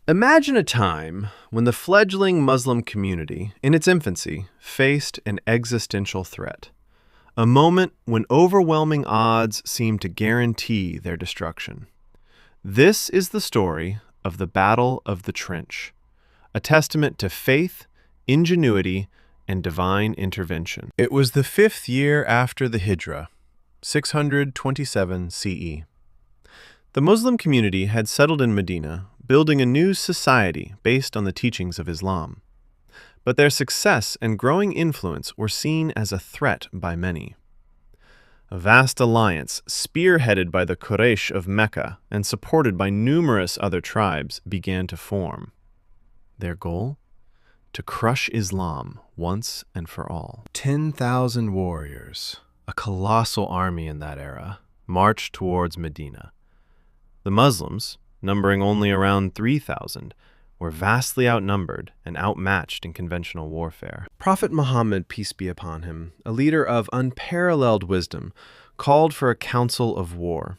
Imagine a time when the fledgling Muslim community, in its infancy, faced an existential threat. A moment when overwhelming odds seemed to guarantee their destruction. This is the story of the Battle of the Trench, a testament to faith, ingenuity, and divine intervention. It was the 5th year after the Hijrah, 627 CE. The Muslim community had settled in Medina, building a new society based on the teachings of Islam. But their success and growing influence were seen as a threat by many. A vast alliance, spearheaded by the Quraysh of Mecca and supported by numerous other tribes, began to form. Their goal? To crush Islam once and for all. 10,000 warriors, a colossal army in that era, marched towards Medina. The Muslims, numbering only around 3,000, were vastly outnumbered and outmatched in conventional warfare. Prophet Muhammad, peace be upon him, a leader of unparalleled wisdom, called for a council of war.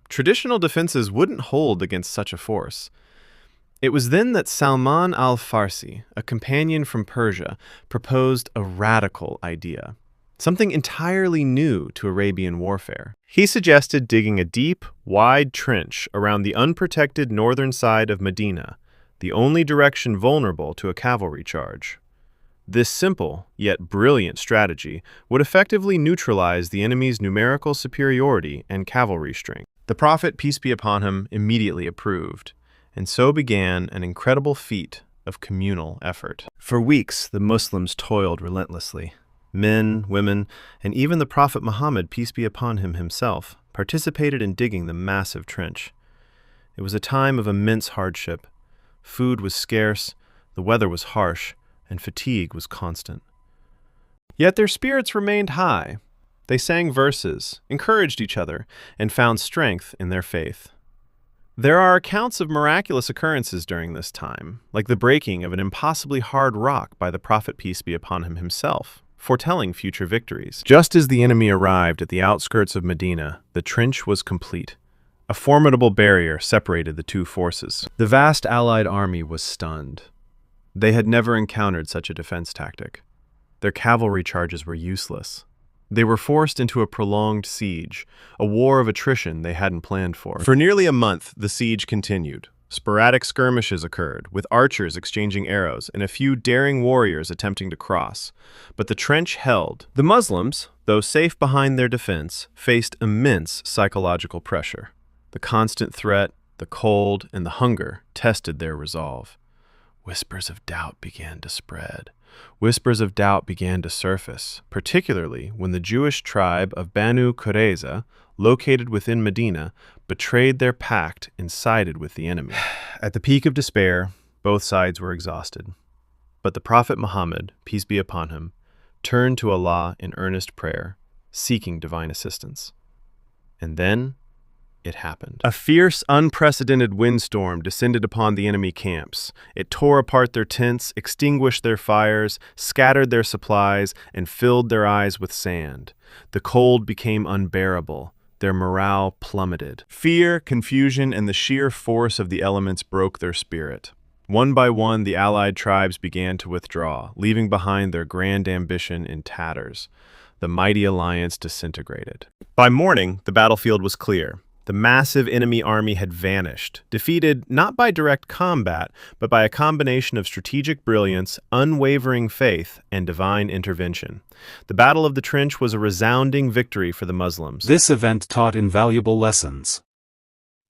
Traditional defenses wouldn't hold against such a force. It was then that Salman al-Farsi, a companion from Persia, proposed a radical idea, something entirely new to Arabian warfare. He suggested digging a deep, wide trench around the unprotected northern side of Medina, the only direction vulnerable to a cavalry charge. This simple, yet brilliant strategy would effectively neutralize the enemy's numerical superiority and cavalry strength. The Prophet, peace be upon him, immediately approved, and so began an incredible feat of communal effort. For weeks, the Muslims toiled relentlessly. Men, women, and even the Prophet Muhammad, peace be upon him himself, participated in digging the massive trench. It was a time of immense hardship. Food was scarce, the weather was harsh, and fatigue was constant. Yet their spirits remained high. They sang verses, encouraged each other, and found strength in their faith. There are accounts of miraculous occurrences during this time, like the breaking of an impossibly hard rock by the Prophet, peace be upon him himself, foretelling future victories. Just as the enemy arrived at the outskirts of Medina, the trench was complete. A formidable barrier separated the two forces. The vast allied army was stunned. They had never encountered such a defense tactic. Their cavalry charges were useless. They were forced into a prolonged siege, a war of attrition they hadn't planned for. For nearly a month, the siege continued. Sporadic skirmishes occurred, with archers exchanging arrows and a few daring warriors attempting to cross. But the trench held. The Muslims, though safe behind their defense, faced immense psychological pressure. The constant threat, the cold, and the hunger tested their resolve. Whispers of doubt began to spread. Whispers of doubt began to surface, particularly when the Jewish tribe of Banu Qurayza, located within Medina, betrayed their pact and sided with the enemy. At the peak of despair, both sides were exhausted. But the Prophet Muhammad, peace be upon him, turned to Allah in earnest prayer, seeking divine assistance. And then it happened. A fierce, unprecedented windstorm descended upon the enemy camps. It tore apart their tents, extinguished their fires, scattered their supplies, and filled their eyes with sand. The cold became unbearable. Their morale plummeted. Fear, confusion, and the sheer force of the elements broke their spirit. One by one, the allied tribes began to withdraw, leaving behind their grand ambition in tatters. The mighty alliance disintegrated. By morning, the battlefield was clear. The massive enemy army had vanished, defeated not by direct combat, but by a combination of strategic brilliance, unwavering faith, and divine intervention. The Battle of the Trench was a resounding victory for the Muslims. This event taught invaluable lessons.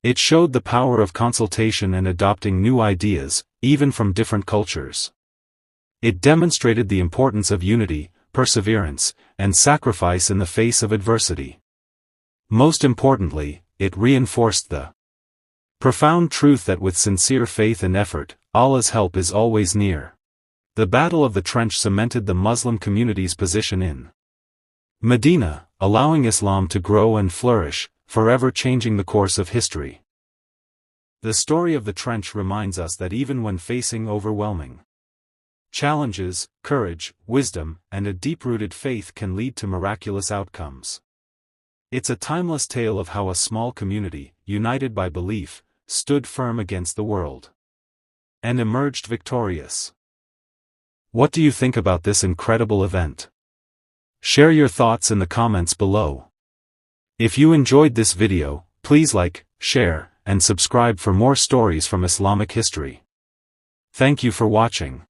It showed the power of consultation and adopting new ideas, even from different cultures. It demonstrated the importance of unity, perseverance, and sacrifice in the face of adversity. Most importantly, it reinforced the profound truth that with sincere faith and effort, Allah's help is always near. The Battle of the Trench cemented the Muslim community's position in Medina, allowing Islam to grow and flourish, forever changing the course of history. The story of the trench reminds us that even when facing overwhelming challenges, courage, wisdom, and a deep-rooted faith can lead to miraculous outcomes. It's a timeless tale of how a small community, united by belief, stood firm against the world. and emerged victorious. What do you think about this incredible event? Share your thoughts in the comments below. If you enjoyed this video, please like, share, and subscribe for more stories from Islamic history. Thank you for watching.